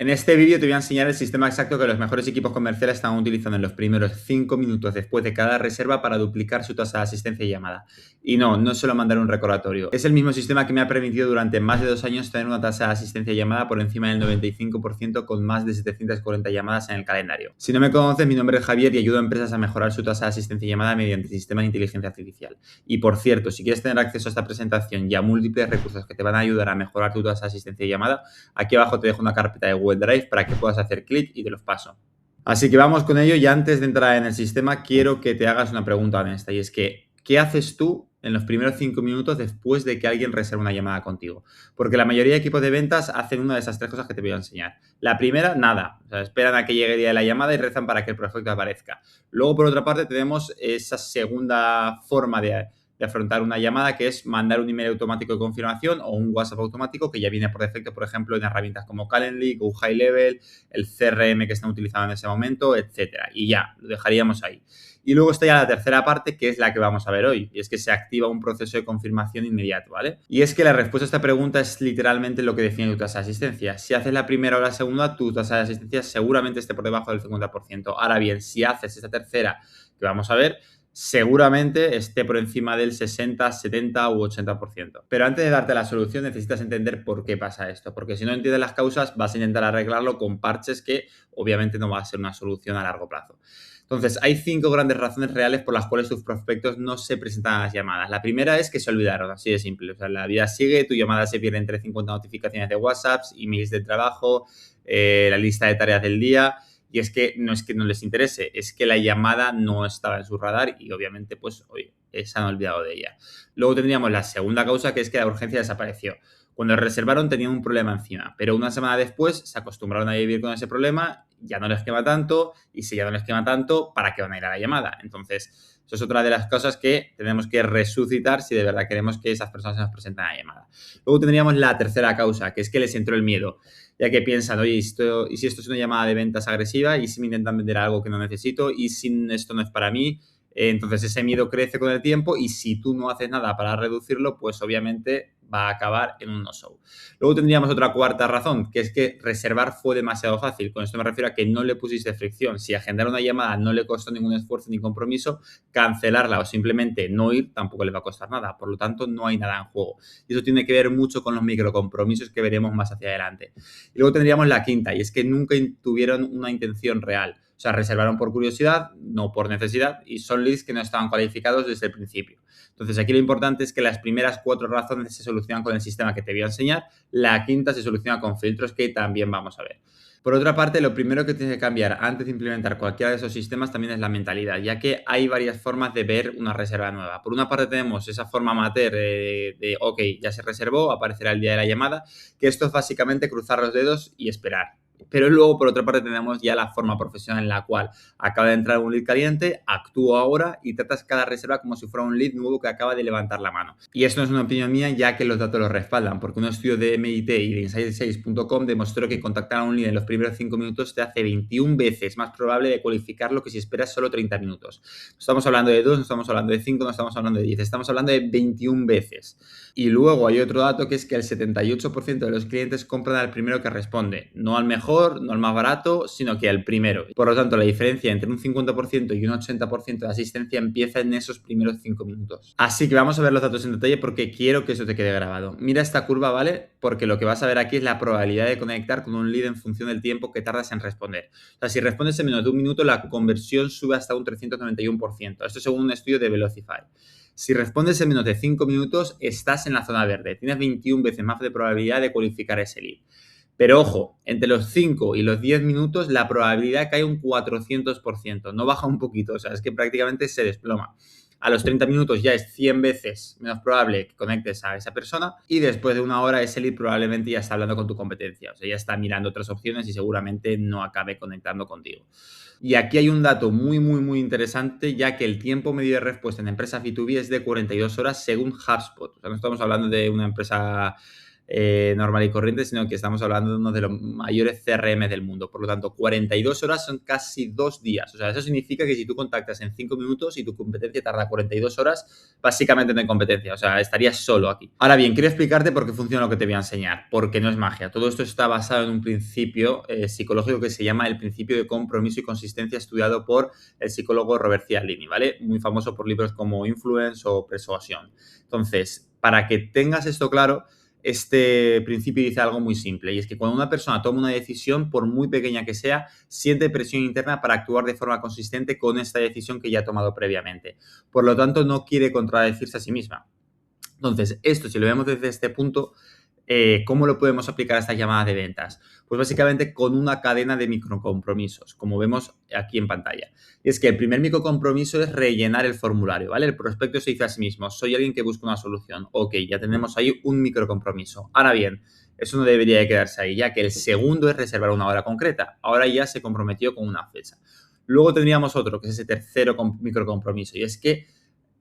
En este vídeo te voy a enseñar el sistema exacto que los mejores equipos comerciales están utilizando en los primeros 5 minutos después de cada reserva para duplicar su tasa de asistencia y llamada. Y no es solo mandar un recordatorio. Es el mismo sistema que me ha permitido durante más de 2 años tener una tasa de asistencia y llamada por encima del 95% con más de 740 llamadas en el calendario. Si no me conoces, mi nombre es Javier y ayudo a empresas a mejorar su tasa de asistencia y llamada mediante sistemas de inteligencia artificial. Y por cierto, si quieres tener acceso a esta presentación y a múltiples recursos que te van a ayudar a mejorar tu tasa de asistencia y llamada, aquí abajo te dejo una carpeta de Google Drive para que puedas hacer clic y te los paso. Así que vamos con ello y antes de entrar en el sistema quiero que te hagas una pregunta honesta y es que, ¿qué haces tú en los primeros 5 minutos después de que alguien reserve una llamada contigo? Porque la mayoría de equipos de ventas hacen una de esas 3 cosas que te voy a enseñar. La primera, nada. O sea, esperan a que llegue el día de la llamada y rezan para que el prospecto aparezca. Luego, por otra parte, tenemos esa segunda forma de afrontar una llamada, que es mandar un email automático de confirmación o un WhatsApp automático que ya viene por defecto, por ejemplo, en herramientas como Calendly, Go High Level, el CRM que están utilizando en ese momento, etcétera. Y ya, lo dejaríamos ahí. Y luego está ya la tercera parte, que es la que vamos a ver hoy, y es que se activa un proceso de confirmación inmediato, ¿vale? Y es que la respuesta a esta pregunta es literalmente lo que define tu tasa de asistencia. Si haces la primera o la segunda, tu tasa de asistencia seguramente esté por debajo del 50%. Ahora bien, si haces esta tercera, que vamos a ver, seguramente esté por encima del 60, 70 u 80%. Pero antes de darte la solución necesitas entender por qué pasa esto, porque si no entiendes las causas vas a intentar arreglarlo con parches que obviamente no va a ser una solución a largo plazo. Entonces, hay 5 grandes razones reales por las cuales tus prospectos no se presentan a las llamadas. La primera es que se olvidaron, así de simple. O sea, la vida sigue, tu llamada se pierde entre 50 notificaciones de WhatsApp, emails de trabajo, la lista de tareas del día. Y es que no les interese, es que la llamada no estaba en su radar y obviamente, pues, oye, se han olvidado de ella. Luego tendríamos la segunda causa, que es que la urgencia desapareció. Cuando reservaron tenían un problema encima, pero una semana después se acostumbraron a vivir con ese problema, ya no les quema tanto, y si ya no les quema tanto, ¿para qué van a ir a la llamada? Entonces, eso es otra de las cosas que tenemos que resucitar si de verdad queremos que esas personas se nos presenten a la llamada. Luego tendríamos la tercera causa, que es que les entró el miedo, ya que piensan, oye, ¿y si esto es una llamada de ventas agresiva? ¿Y si me intentan vender algo que no necesito? ¿Y si esto no es para mí? Entonces ese miedo crece con el tiempo y si tú no haces nada para reducirlo, pues obviamente va a acabar en un no-show. Luego tendríamos otra cuarta razón, que es que reservar fue demasiado fácil. Con esto me refiero a que no le pusiste fricción. Si agendar una llamada no le costó ningún esfuerzo ni compromiso, cancelarla o simplemente no ir tampoco le va a costar nada. Por lo tanto, no hay nada en juego. Y eso tiene que ver mucho con los microcompromisos que veremos más hacia adelante. Y luego tendríamos la quinta, y es que nunca tuvieron una intención real. O sea, reservaron por curiosidad, no por necesidad, y son leads que no estaban cualificados desde el principio. Entonces, aquí lo importante es que las primeras 4 razones se solucionan con el sistema que te voy a enseñar. La quinta se soluciona con filtros que también vamos a ver. Por otra parte, lo primero que tienes que cambiar antes de implementar cualquiera de esos sistemas también es la mentalidad, ya que hay varias formas de ver una reserva nueva. Por una parte tenemos esa forma amateur ok, ya se reservó, aparecerá el día de la llamada, que esto es básicamente cruzar los dedos y esperar. Pero luego, por otra parte, tenemos ya la forma profesional en la cual acaba de entrar un lead caliente, actúo ahora y tratas cada reserva como si fuera un lead nuevo que acaba de levantar la mano. Y esto no es una opinión mía, ya que los datos lo respaldan, porque un estudio de MIT y de Inside6.com demostró que contactar a un lead en los primeros 5 minutos te hace 21 veces más probable de cualificarlo que si esperas solo 30 minutos. No estamos hablando de 2, no estamos hablando de 5, no estamos hablando de 10, estamos hablando de 21 veces. Y luego hay otro dato que es que el 78% de los clientes compran al primero que responde, no al mejor, no al más barato, sino que al primero. Por lo tanto, la diferencia entre un 50% y un 80% de asistencia empieza en esos primeros 5 minutos. Así que vamos a ver los datos en detalle porque quiero que eso te quede grabado. Mira esta curva, ¿vale? Porque lo que vas a ver aquí es la probabilidad de conectar con un lead en función del tiempo que tardas en responder. O sea, si respondes en menos de un minuto, la conversión sube hasta un 391%. Esto según un estudio de Velocify. Si respondes en menos de 5 minutos, estás en la zona verde. Tienes 21 veces más de probabilidad de cualificar ese lead. Pero ojo, entre los 5 y los 10 minutos la probabilidad cae un 400%. No baja un poquito, o sea, es que prácticamente se desploma. A los 30 minutos ya es 100 veces menos probable que conectes a esa persona y después de una hora ese lead probablemente ya está hablando con tu competencia. O sea, ya está mirando otras opciones y seguramente no acabe conectando contigo. Y aquí hay un dato muy interesante, ya que el tiempo medio de respuesta en empresas B2B es de 42 horas según HubSpot. O sea, no estamos hablando de una empresa normal y corriente, sino que estamos hablando de uno de los mayores CRM del mundo. Por lo tanto, 42 horas son casi 2 días. O sea, eso significa que si tú contactas en 5 minutos y tu competencia tarda 42 horas, básicamente no hay competencia. O sea, estarías solo aquí. Ahora bien, quiero explicarte por qué funciona lo que te voy a enseñar, porque no es magia. Todo esto está basado en un principio psicológico que se llama el principio de compromiso y consistencia, estudiado por el psicólogo Robert Cialdini, ¿vale? Muy famoso por libros como Influence o Persuasión. Entonces, para que tengas esto claro, este principio dice algo muy simple, y es que cuando una persona toma una decisión, por muy pequeña que sea, siente presión interna para actuar de forma consistente con esta decisión que ya ha tomado previamente. Por lo tanto, no quiere contradecirse a sí misma. Entonces, esto, si lo vemos desde este punto, ¿cómo lo podemos aplicar a estas llamadas de ventas? Pues básicamente con una cadena de microcompromisos, como vemos aquí en pantalla. Y es que el primer microcompromiso es rellenar el formulario, ¿vale? El prospecto se dice a sí mismo: soy alguien que busca una solución. Ok, ya tenemos ahí un microcompromiso. Ahora bien, eso no debería de quedarse ahí, ya que el segundo es reservar una hora concreta. Ahora ya se comprometió con una fecha. Luego tendríamos otro, que es ese tercero microcompromiso, y es que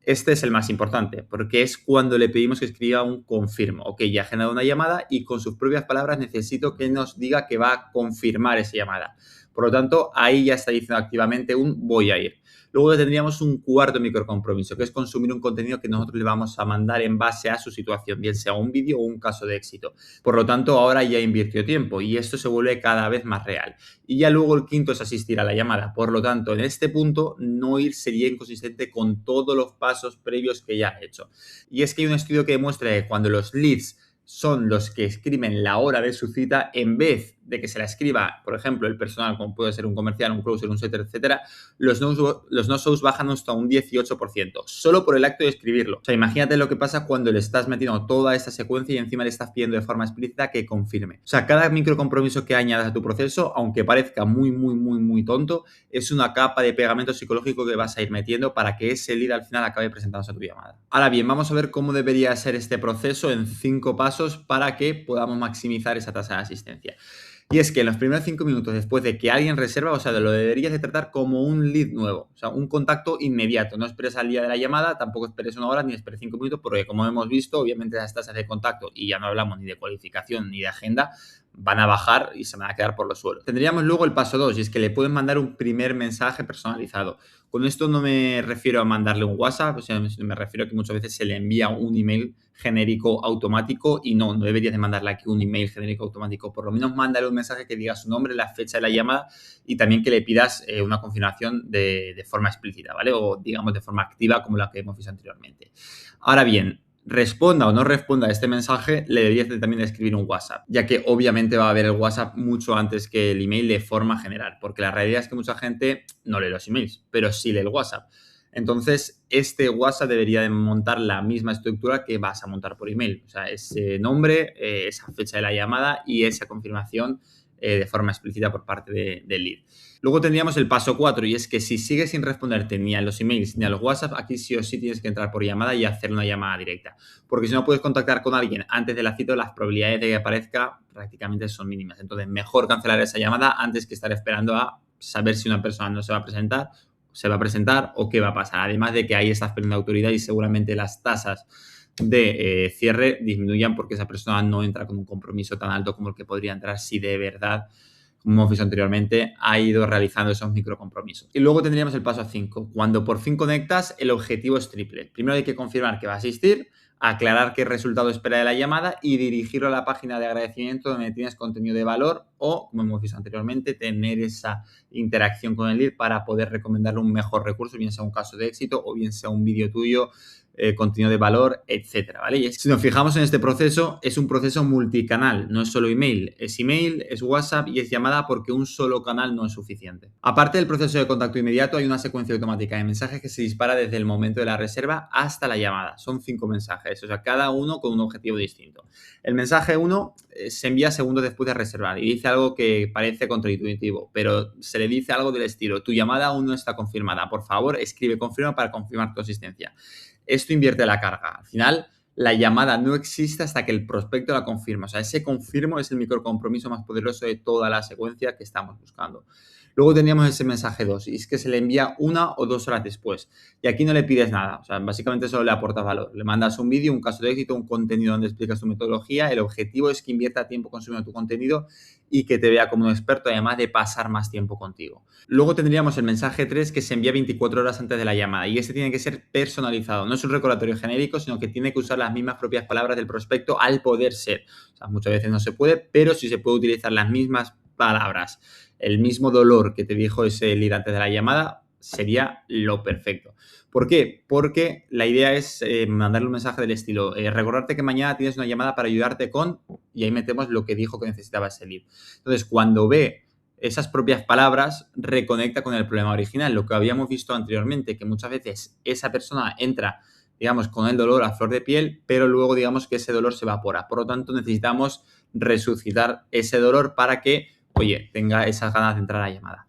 este es el más importante, porque es cuando le pedimos que escriba un confirmo. Ok, ya ha generado una llamada y con sus propias palabras necesito que nos diga que va a confirmar esa llamada. Por lo tanto, ahí ya está diciendo activamente un voy a ir. Luego tendríamos un cuarto microcompromiso, que es consumir un contenido que nosotros le vamos a mandar en base a su situación, bien sea un vídeo o un caso de éxito. Por lo tanto, ahora ya invirtió tiempo y esto se vuelve cada vez más real. Y ya luego el quinto es asistir a la llamada. Por lo tanto, en este punto, no ir sería inconsistente con todos los pasos previos que ya ha hecho. Y es que hay un estudio que demuestra que cuando los leads son los que escriben la hora de su cita, en vez de que se la escriba, por ejemplo, el personal, como puede ser un comercial, un closer, un setter, etcétera, los no-shows bajan hasta un 18%, solo por el acto de escribirlo. O sea, imagínate lo que pasa cuando le estás metiendo toda esta secuencia y encima le estás pidiendo de forma explícita que confirme. O sea, cada microcompromiso que añadas a tu proceso, aunque parezca muy tonto, es una capa de pegamento psicológico que vas a ir metiendo para que ese lead al final acabe presentándose a tu llamada. Ahora bien, vamos a ver cómo debería ser este proceso en 5 pasos para que podamos maximizar esa tasa de asistencia. Y es que en los primeros 5 minutos después de que alguien reserva, o sea, lo deberías de tratar como un lead nuevo, o sea, un contacto inmediato. No esperes al día de la llamada, tampoco esperes una hora ni esperes 5 minutos, porque como hemos visto, obviamente las tasas de contacto, y ya no hablamos ni de cualificación ni de agenda, van a bajar y se van a quedar por los suelos. Tendríamos luego el paso 2, y es que le pueden mandar un primer mensaje personalizado. Con esto no me refiero a mandarle un WhatsApp, o sea, me refiero a que muchas veces se le envía un email genérico automático y no deberías de mandarle aquí un email genérico automático. Por lo menos mándale un mensaje que diga su nombre, la fecha de la llamada y también que le pidas una confirmación de forma explícita, ¿vale? O digamos de forma activa como la que hemos visto anteriormente. Ahora bien, responda o no responda a este mensaje, le deberías de también escribir un WhatsApp, ya que obviamente va a ver el WhatsApp mucho antes que el email de forma general, porque la realidad es que mucha gente no lee los emails, pero sí lee el WhatsApp. Entonces, este WhatsApp debería de montar la misma estructura que vas a montar por email. O sea, ese nombre, esa fecha de la llamada y esa confirmación de forma explícita por parte del lead. Luego tendríamos el paso 4 y es que si sigues sin responderte ni a los emails ni a los WhatsApp, aquí sí o sí tienes que entrar por llamada y hacer una llamada directa. Porque si no puedes contactar con alguien antes de la cita, las probabilidades de que aparezca prácticamente son mínimas. Entonces, mejor cancelar esa llamada antes que estar esperando a saber si una persona no se va a presentar o qué va a pasar. Además de que ahí estás perdiendo autoridad y seguramente las tasas de cierre disminuyan porque esa persona no entra con un compromiso tan alto como el que podría entrar si de verdad, como hemos visto anteriormente, ha ido realizando esos microcompromisos. Y luego tendríamos el paso 5. Cuando por fin conectas, el objetivo es triple. Primero hay que confirmar que va a asistir, aclarar qué resultado espera de la llamada y dirigirlo a la página de agradecimiento donde tienes contenido de valor o, como hemos visto anteriormente, tener esa interacción con el lead para poder recomendarle un mejor recurso, bien sea un caso de éxito o bien sea un vídeo tuyo, contenido de valor, etcétera, ¿vale? Y si nos fijamos en este proceso, es un proceso multicanal, no es solo email, es WhatsApp y es llamada porque un solo canal no es suficiente. Aparte del proceso de contacto inmediato, hay una secuencia automática de mensajes que se dispara desde el momento de la reserva hasta la llamada. Son 5 mensajes, o sea, cada uno con un objetivo distinto. El mensaje 1 se envía segundos después de reservar y dice algo que parece contraintuitivo, pero se le dice algo del estilo: tu llamada aún no está confirmada, por favor, escribe confirma para confirmar tu asistencia. Esto invierte la carga. Al final, la llamada no existe hasta que el prospecto la confirma. O sea, ese confirmo es el microcompromiso más poderoso de toda la secuencia que estamos buscando. Luego tendríamos ese mensaje 2 y es que se le envía 1 o 2 horas después. Y aquí no le pides nada, o sea, básicamente solo le aportas valor. Le mandas un vídeo, un caso de éxito, un contenido donde explicas tu metodología. El objetivo es que invierta tiempo consumiendo tu contenido y que te vea como un experto, además de pasar más tiempo contigo. Luego tendríamos el mensaje 3 que se envía 24 horas antes de la llamada y este tiene que ser personalizado. No es un recordatorio genérico, sino que tiene que usar las mismas propias palabras del prospecto al poder ser. O sea, muchas veces no se puede, pero sí se puede utilizar las mismas palabras. El mismo dolor que te dijo ese lead antes de la llamada sería lo perfecto. ¿Por qué? Porque la idea es mandarle un mensaje del estilo, recordarte que mañana tienes una llamada para ayudarte con, y ahí metemos lo que dijo que necesitaba ese lead. Entonces, cuando ve esas propias palabras, reconecta con el problema original, lo que habíamos visto anteriormente, que muchas veces esa persona entra, digamos, con el dolor a flor de piel, pero luego, digamos, que ese dolor se evapora. Por lo tanto, necesitamos resucitar ese dolor para que, oye, tenga esas ganas de entrar a la llamada.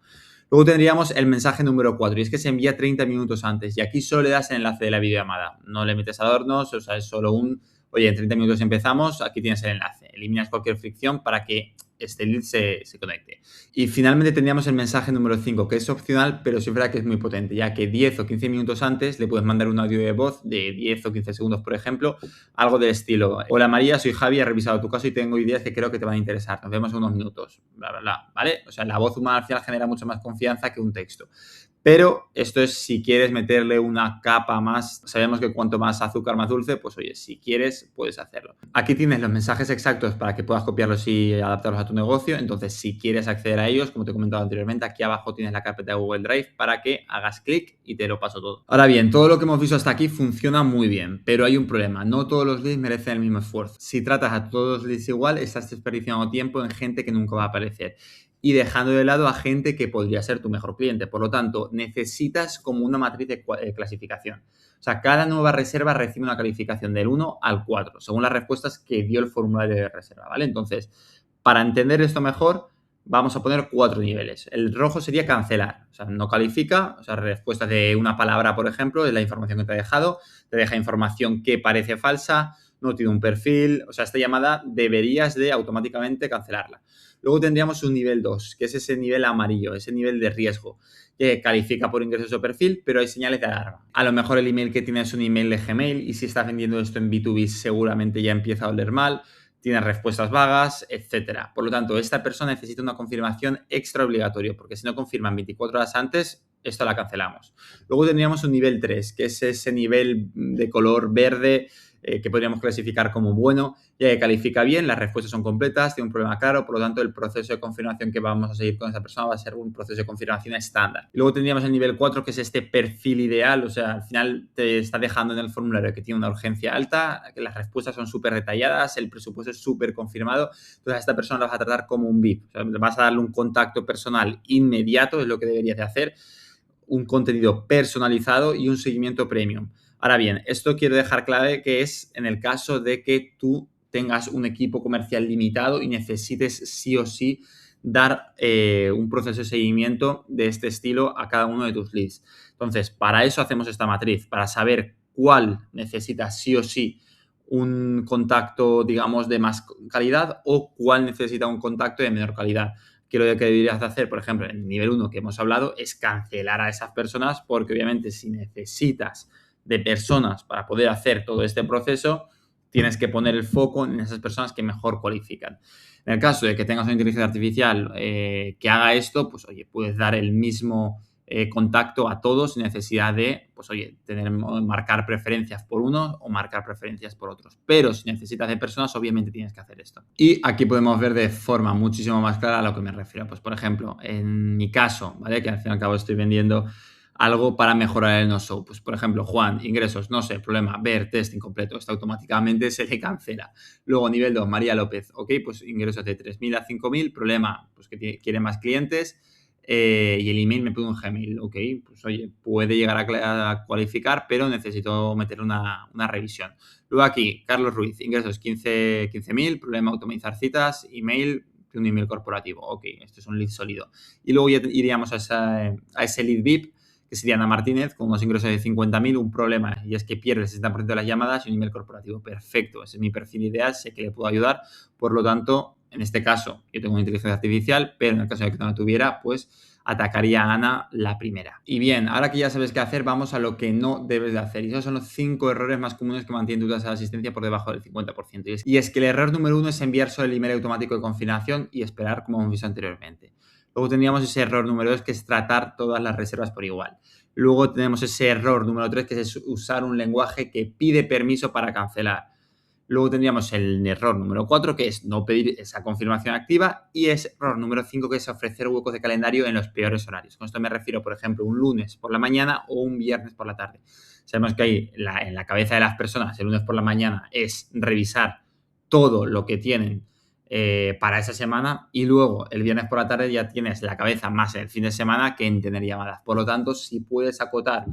Luego tendríamos el mensaje número 4 y es que se envía 30 minutos antes y aquí solo le das el enlace de la videollamada. No le metes adornos, o sea, es solo un, oye, en 30 minutos empezamos, aquí tienes el enlace. Eliminas cualquier fricción para que este lead se conecte. Y finalmente tendríamos el mensaje número 5, que es opcional, pero sí es verdad que es muy potente, ya que 10 o 15 minutos antes le puedes mandar un audio de voz de 10 o 15 segundos, por ejemplo, algo del estilo: hola María, soy Javi, he revisado tu caso y tengo ideas que creo que te van a interesar. Nos vemos en unos minutos, bla, bla, bla, ¿vale? O sea, la voz humana al final genera mucha más confianza que un texto. Pero esto es si quieres meterle una capa más. Sabemos que cuanto más azúcar, más dulce. Pues oye, si quieres, puedes hacerlo. Aquí tienes los mensajes exactos para que puedas copiarlos y adaptarlos a tu negocio. Entonces, si quieres acceder a ellos, como te he comentado anteriormente, aquí abajo tienes la carpeta de Google Drive para que hagas clic y te lo paso todo. Ahora bien, todo lo que hemos visto hasta aquí funciona muy bien, pero hay un problema. No todos los leads merecen el mismo esfuerzo. Si tratas a todos los leads igual, estás desperdiciando tiempo en gente que nunca va a aparecer y dejando de lado a gente que podría ser tu mejor cliente. Por lo tanto, necesitas como una matriz de clasificación. O sea, cada nueva reserva recibe una calificación del 1 al 4, según las respuestas que dio el formulario de reserva, ¿vale? Entonces, para entender esto mejor, vamos a poner 4 niveles. El rojo sería cancelar, o sea, no califica, o sea, respuestas de una palabra, por ejemplo, es la información que te ha dejado, te deja información que parece falsa, no tiene un perfil, o sea, esta llamada deberías de automáticamente cancelarla. Luego tendríamos un nivel 2, que es ese nivel amarillo, ese nivel de riesgo, que califica por ingresos o perfil, pero hay señales de alarma. A lo mejor el email que tienes es un email de Gmail y si estás vendiendo esto en B2B seguramente ya empieza a oler mal, tienes respuestas vagas, etcétera. Por lo tanto, esta persona necesita una confirmación extra obligatoria, porque si no confirman 24 horas antes, esto la cancelamos. Luego tendríamos un nivel 3, que es ese nivel de color verde que podríamos clasificar como bueno, ya que califica bien, las respuestas son completas, tiene un problema claro, por lo tanto el proceso de confirmación que vamos a seguir con esa persona va a ser un proceso de confirmación estándar. Y luego tendríamos el nivel 4, que es este perfil ideal, o sea, al final te está dejando en el formulario que tiene una urgencia alta, que las respuestas son súper detalladas, el presupuesto es súper confirmado, entonces a esta persona la vas a tratar como un VIP, o sea, vas a darle un contacto personal inmediato, es lo que deberías de hacer, un contenido personalizado y un seguimiento premium. Ahora bien, esto quiero dejar clave que es en el caso de que tú tengas un equipo comercial limitado y necesites sí o sí dar un proceso de seguimiento de este estilo a cada uno de tus leads. Entonces, para eso hacemos esta matriz, para saber cuál necesita sí o sí un contacto, digamos, de más calidad o cuál necesita un contacto de menor calidad. Que lo que deberías de hacer, por ejemplo, en el nivel 1 que hemos hablado, es cancelar a esas personas porque obviamente si necesitas de personas para poder hacer todo este proceso, tienes que poner el foco en esas personas que mejor cualifican. En el caso de que tengas una inteligencia artificial que haga esto, pues oye, puedes dar el mismo contacto a todos sin necesidad de, pues oye, marcar preferencias por unos o marcar preferencias por otros. Pero si necesitas de personas, obviamente tienes que hacer esto. Y aquí podemos ver de forma muchísimo más clara a lo que me refiero. Pues por ejemplo, en mi caso, ¿vale? Que al fin y al cabo estoy vendiendo algo para mejorar el no-show. Pues, por ejemplo, Juan, ingresos, no sé, problema, ver, test incompleto. Esto automáticamente se le cancela. Luego, nivel 2, María López, ok, pues ingresos de 3.000 a 5.000, problema, pues que quiere más clientes y el email me pide un Gmail, ok, pues oye, puede llegar a cualificar, pero necesito meter una revisión. Luego aquí, Carlos Ruiz, ingresos 15.000, problema, automatizar citas, email, un email corporativo, ok, esto es un lead sólido. Y luego ya iríamos a ese lead VIP, que sería Ana Martínez, con unos ingresos de 50.000, un problema, y es que pierde el 60% de las llamadas y un email corporativo. Perfecto, ese es mi perfil ideal, sé que le puedo ayudar, por lo tanto, en este caso, yo tengo una inteligencia artificial, pero en el caso de que no la tuviera, pues atacaría a Ana la primera. Y bien, ahora que ya sabes qué hacer, vamos a lo que no debes de hacer. Y esos son los 5 errores más comunes que mantienen tu tasa de asistencia por debajo del 50%. Y es que el error número 1 es enviar solo el email automático de confirmación y esperar, como hemos visto anteriormente. Luego tendríamos ese error número 2, que es tratar todas las reservas por igual. Luego tenemos ese error número 3, que es usar un lenguaje que pide permiso para cancelar. Luego tendríamos el error número 4, que es no pedir esa confirmación activa, y es error número 5, que es ofrecer huecos de calendario en los peores horarios. Con esto me refiero, por ejemplo, un lunes por la mañana o un viernes por la tarde. Sabemos que ahí en la cabeza de las personas el lunes por la mañana es revisar todo lo que tienen para esa semana, y luego el viernes por la tarde ya tienes la cabeza más en el fin de semana que en tener llamadas. Por lo tanto, si puedes acotar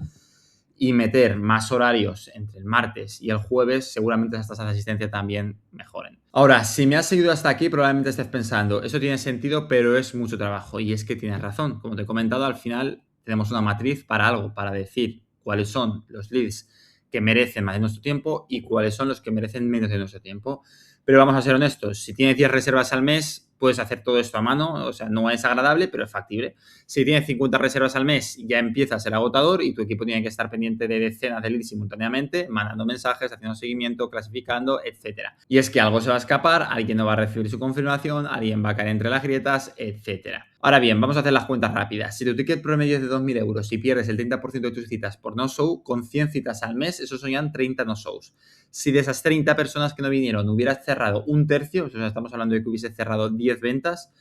y meter más horarios entre el martes y el jueves, seguramente las tasas de asistencia también mejoren. Ahora, si me has seguido hasta aquí, probablemente estés pensando, eso tiene sentido, pero es mucho trabajo. Y es que tienes razón. Como te he comentado, al final tenemos una matriz para algo, para decir cuáles son los leads que merecen más de nuestro tiempo y cuáles son los que merecen menos de nuestro tiempo. Pero vamos a ser honestos, si tienes 10 reservas al mes, puedes hacer todo esto a mano, o sea, no es agradable, pero es factible. Si tienes 50 reservas al mes, ya empieza a ser agotador y tu equipo tiene que estar pendiente de decenas de leads simultáneamente, mandando mensajes, haciendo seguimiento, clasificando, etcétera. Y es que algo se va a escapar, alguien no va a recibir su confirmación, alguien va a caer entre las grietas, etcétera. Ahora bien, vamos a hacer las cuentas rápidas. Si tu ticket promedio es de 2.000 euros y pierdes el 30% de tus citas por no-show, con 100 citas al mes, esos son ya 30 no-shows. Si de esas 30 personas que no vinieron hubieras cerrado un tercio, o sea, estamos hablando de que hubiese cerrado 10 ventas,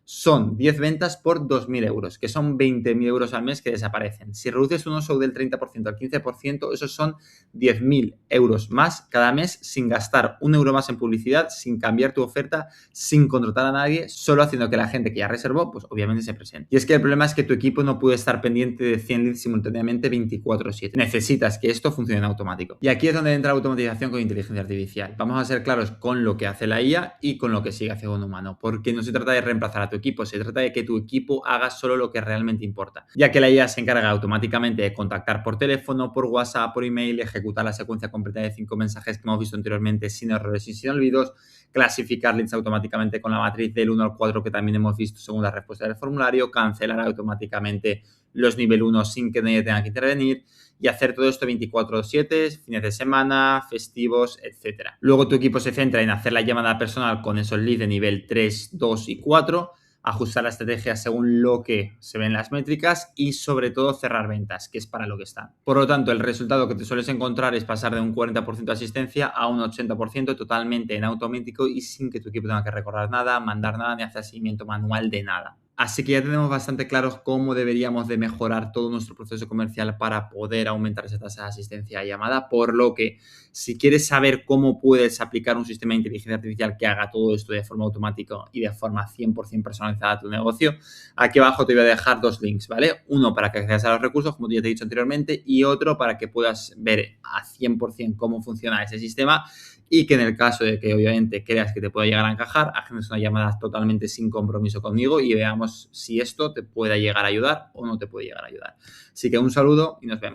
son 10 ventas por 2.000 euros, que son 20.000 euros al mes que desaparecen. Si reduces un no-show del 30% al 15%, esos son 10.000 euros más cada mes sin gastar un euro más en publicidad, sin cambiar tu oferta, sin contratar a nadie, solo haciendo que la gente que ya reservó, pues obviamente se presente. Y es que el problema es que tu equipo no puede estar pendiente de 100 leads simultáneamente 24/7. Necesitas que esto funcione en automático. Y aquí es donde entra la automatización con inteligencia artificial. Vamos a ser claros con lo que hace la IA y con lo que sigue haciendo un humano, porque no se trata de reemplazar a tu equipo, se trata de que tu equipo haga solo lo que realmente importa, ya que la IA se encarga automáticamente de contactar por teléfono, por WhatsApp, por email, ejecutar la secuencia completa de 5 mensajes que hemos visto anteriormente sin errores y sin olvidos, clasificar leads automáticamente con la matriz del 1 al 4 que también hemos visto según la respuesta del formulario, cancelar automáticamente los nivel 1 sin que nadie tenga que intervenir y hacer todo esto 24/7, fines de semana, festivos, etc. Luego tu equipo se centra en hacer la llamada personal con esos leads de nivel 3, 2 y 4, ajustar la estrategia según lo que se ven las métricas y sobre todo cerrar ventas, que es para lo que están. Por lo tanto, el resultado que te sueles encontrar es pasar de un 40% de asistencia a un 80% totalmente en automático y sin que tu equipo tenga que recordar nada, mandar nada ni hacer seguimiento manual de nada. Así que ya tenemos bastante claros cómo deberíamos de mejorar todo nuestro proceso comercial para poder aumentar esa tasa de asistencia a llamada, por lo que si quieres saber cómo puedes aplicar un sistema de inteligencia artificial que haga todo esto de forma automática y de forma 100% personalizada a tu negocio, aquí abajo te voy a dejar 2 links, ¿vale? Uno para que accedas a los recursos, como ya te he dicho anteriormente, y otro para que puedas ver a 100% cómo funciona ese sistema y que en el caso de que obviamente creas que te pueda llegar a encajar, agendes una llamada totalmente sin compromiso conmigo y veamos si esto te puede llegar a ayudar o no te puede llegar a ayudar. Así que un saludo y nos vemos.